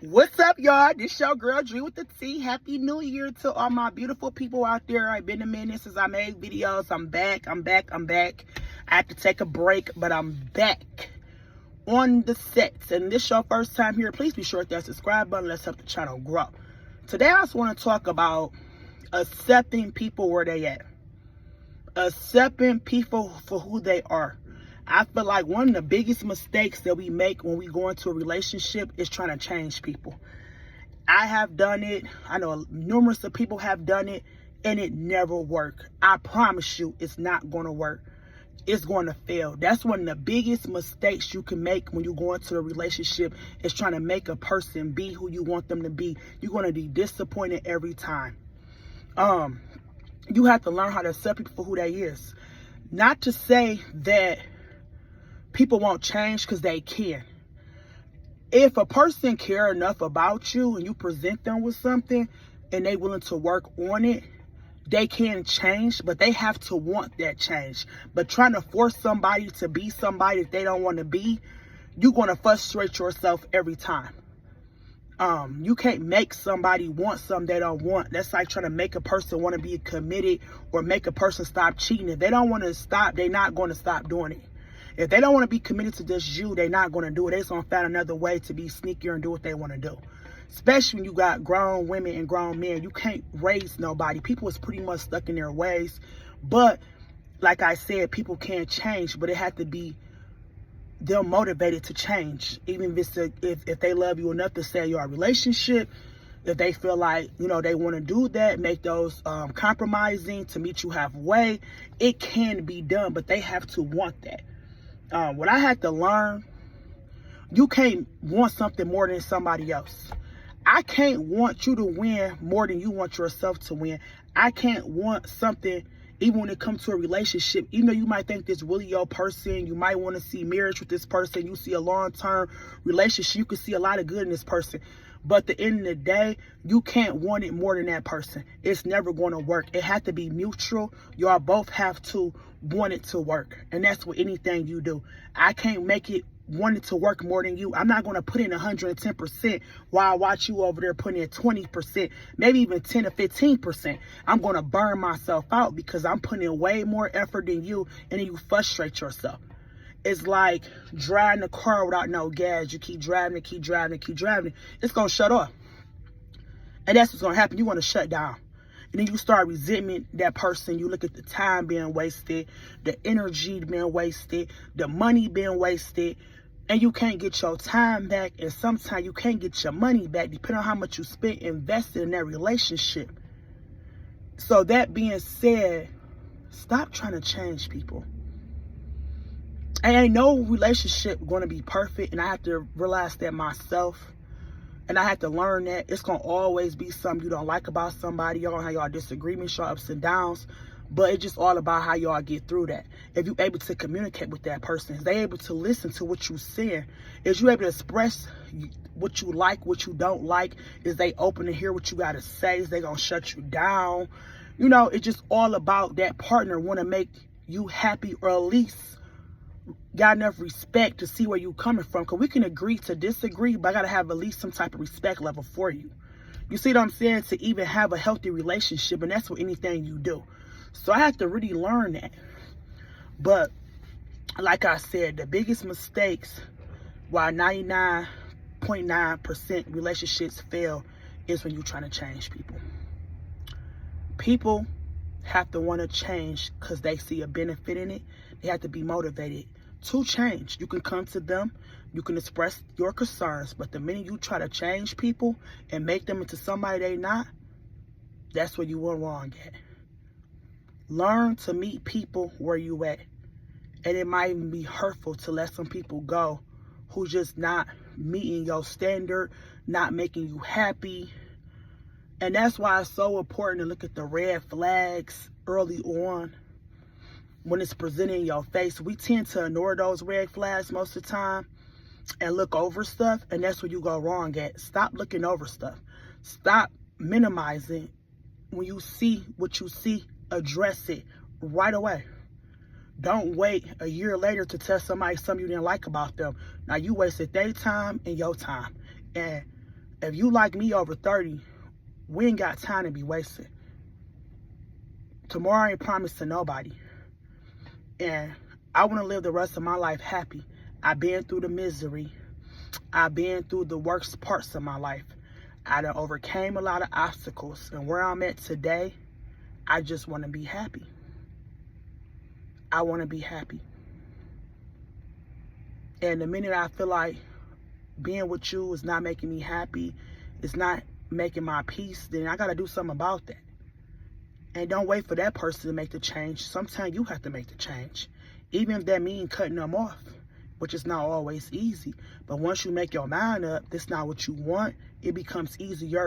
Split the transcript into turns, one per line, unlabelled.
What's up, y'all? This your girl Dree with the T. Happy New Year to all my beautiful people out there. I've been a minute since I made videos. I'm back. I had to take a break, but I'm back on the sets. And this your first time here, please be sure to hit that subscribe button. Let's help the channel grow. Today, I just want to talk about accepting people where they at. Accepting people for who they are. I feel like one of the biggest mistakes that we make when we go into a relationship is trying to change people. I have done it. I know numerous of people have done it, and it never worked. I promise you, it's not going to work. It's going to fail. That's one of the biggest mistakes you can make when you go into a relationship is trying to make a person be who you want them to be. You're going to be disappointed every time. You have to learn how to accept people for who they is. Not to say that people won't change, because they can. If a person care enough about you and you present them with something and they willing to work on it, they can change, but they have to want that change. But trying to force somebody to be somebody that they don't want to be, you're going to frustrate yourself every time. You can't make somebody want something they don't want. That's like trying to make a person want to be committed or make a person stop cheating. If they don't want to stop, they're not going to stop doing it. If they don't want to be committed to just you, they're not going to do it. They're just going to find another way to be sneakier and do what they want to do. Especially when you got grown women and grown men. You can't raise nobody. People is pretty much stuck in their ways. But like I said, people can change, but it has to be them motivated to change. Even if they love you enough to stay in your relationship, if they feel like, they want to do that, make those compromising to meet you halfway, it can be done, but they have to want that. What I had to learn, you can't want something more than somebody else. I can't want you to win more than you want yourself to win. I can't want something, even when it comes to a relationship, even though you might think this really your person, you might want to see marriage with this person, you see a long-term relationship, you can see a lot of good in this person. But at the end of the day, you can't want it more than that person. It's never going to work. It has to be mutual. Y'all both have to want it to work. And that's with anything you do. I can't make it want it to work more than you. I'm not going to put in 110% while I watch you over there putting in 20%, maybe even 10 or 15%. I'm going to burn myself out because I'm putting in way more effort than you, and then you frustrate yourself. It's like driving a car without no gas. You keep driving. It's going to shut off. And that's what's going to happen. You want to shut down. And then you start resenting that person. You look at the time being wasted, the energy being wasted, the money being wasted, and you can't get your time back. And sometimes you can't get your money back depending on how much you spent invested in that relationship. So that being said, stop trying to change people. And ain't no relationship going to be perfect, and I have to realize that myself. And I had to learn that it's going to always be something you don't like about somebody. Y'all going to have y'all disagreements, y'all ups and downs. But it's just all about how y'all get through that. If you're able to communicate with that person, is they able to listen to what you're saying? Is you able to express what you like, what you don't like? Is they open to hear what you got to say? Is they going to shut you down? It's just all about that partner want to make you happy, or at least got enough respect to see where you coming from. Because we can agree to disagree, but I got to have at least some type of respect level for you. You see what I'm saying? To even have a healthy relationship, and that's with anything you do. So I had to really learn that. But like I said, the biggest mistakes why 99.9% relationships fail is when you're trying to change people. People have to want to change because they see a benefit in it. They have to be motivated to change. You can come to them, you can express your concerns, but the minute you try to change people and make them into somebody they not, that's where you went wrong at. Learn to meet people where you at. And it might even be hurtful to let some people go who just not meeting your standard, not making you happy. And that's why it's so important to look at the red flags early on when it's presenting in your face. We tend to ignore those red flags most of the time and look over stuff, and that's where you go wrong at. Stop looking over stuff. Stop minimizing. When you see what you see, address it right away. Don't wait a year later to tell somebody something you didn't like about them. Now you wasted their time and your time. And If you like me over 30, we ain't got time to be wasted. Tomorrow ain't promised to nobody. And I want to live the rest of my life happy. I've been through the misery. I've been through the worst parts of my life. I done overcame a lot of obstacles. And where I'm at today, I just want to be happy. I want to be happy. And the minute I feel like being with you is not making me happy, it's not making my peace, then I got to do something about that. And don't wait for that person to make the change. Sometimes you have to make the change. Even if that means cutting them off, which is not always easy. But once you make your mind up, this is not what you want, it becomes easier